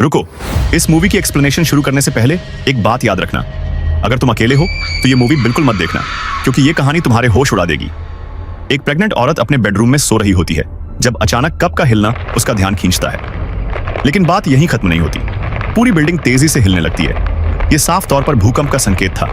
रुको, इस मूवी की एक्सप्लेनेशन शुरू करने से पहले एक बात याद रखना। अगर तुम अकेले हो तो ये मूवी बिल्कुल मत देखना, क्योंकि ये कहानी तुम्हारे होश उड़ा देगी। एक प्रेग्नेंट औरत अपने बेडरूम में सो रही होती है जब अचानक कप का हिलना उसका ध्यान खींचता है। लेकिन बात यहीं खत्म नहीं होती। पूरी बिल्डिंग तेजी से हिलने लगती है। यह साफ तौर पर भूकंप का संकेत था।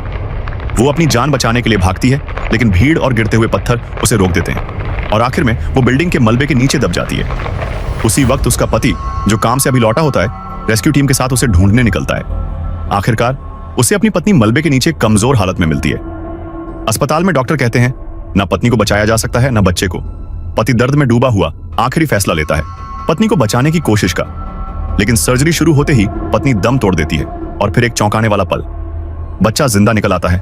वो अपनी जान बचाने के लिए भागती है, लेकिन भीड़ और गिरते हुए पत्थर उसे रोक देते हैं और आखिर में वो बिल्डिंग के मलबे के नीचे दब जाती है। उसी वक्त उसका पति, जो काम से अभी लौटा होता है, रेस्क्यू टीम के साथ उसे ढूंढने निकलता है। आखिरकार उसे अपनी पत्नी मलबे के नीचे कमजोर हालत में मिलती है। अस्पताल में डॉक्टर कहते हैं ना पत्नी को बचाया जा सकता है, ना बच्चे को। पति दर्द में डूबा हुआ आखिरी फैसला लेता है, पत्नी को बचाने की कोशिश का। लेकिन सर्जरी शुरू होते ही पत्नी दम तोड़ देती है और फिर एक चौंकाने वाला पल, बच्चा जिंदा निकल आता है।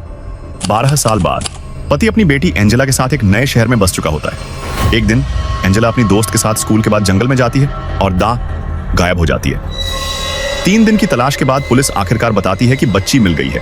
12 साल बाद पति अपनी बेटी एंजेला के साथ एक नए शहर में बस चुका होता है। एक दिन एंजेला अपनी दोस्त के साथ स्कूल के बाद जंगल में जाती है और गायब हो जाती है। 3 दिन की तलाश के बाद पुलिस आखिरकार बताती है कि बच्ची मिल गई है,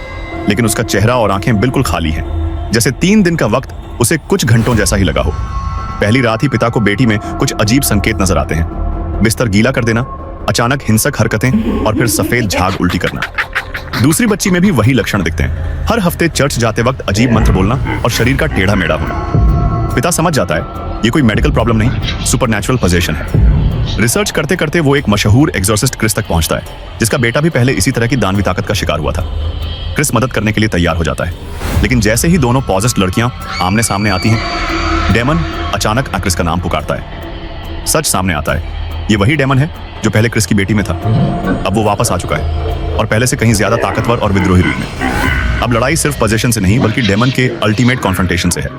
लेकिन उसका चेहरा और आंखें बिल्कुल खाली हैं, जैसे 3 दिन का वक्त उसे कुछ घंटों जैसा ही लगा हो। पहली रात ही पिता को बेटी में कुछ अजीब संकेत नजर आते हैं। बिस्तर गीला कर देना, अचानक हिंसक हरकतें और फिर सफेद झाग उल्टी करना। दूसरी बच्ची में भी वही लक्षण दिखते हैं। हर हफ्ते चर्च जाते वक्त अजीब मंत्र बोलना और शरीर का टेढ़ा मेढ़ा होना। पिता समझ जाता है ये कोई मेडिकल प्रॉब्लम नहीं, सुपरनैचुरल पोजेशन है। रिसर्च करते करते वो एक मशहूर एग्जॉर्सिस्ट क्रिस तक पहुंचता है, जिसका बेटा भी पहले इसी तरह की दानवी ताकत का शिकार हुआ था। क्रिस मदद करने के लिए तैयार हो जाता है, लेकिन जैसे ही दोनों पॉजेस्ड लड़कियां आमने सामने आती हैं, डेमन अचानक क्रिस का नाम पुकारता है। सच सामने आता है, ये वही डेमन है जो पहले क्रिस की बेटी में था। अब वो वापस आ चुका है और पहले से कहीं ज्यादा ताकतवर और विद्रोही रूप में। अब लड़ाई सिर्फ पोजीशन से नहीं, बल्कि डेमन के अल्टीमेट कॉन्फ्रंटेशन से है।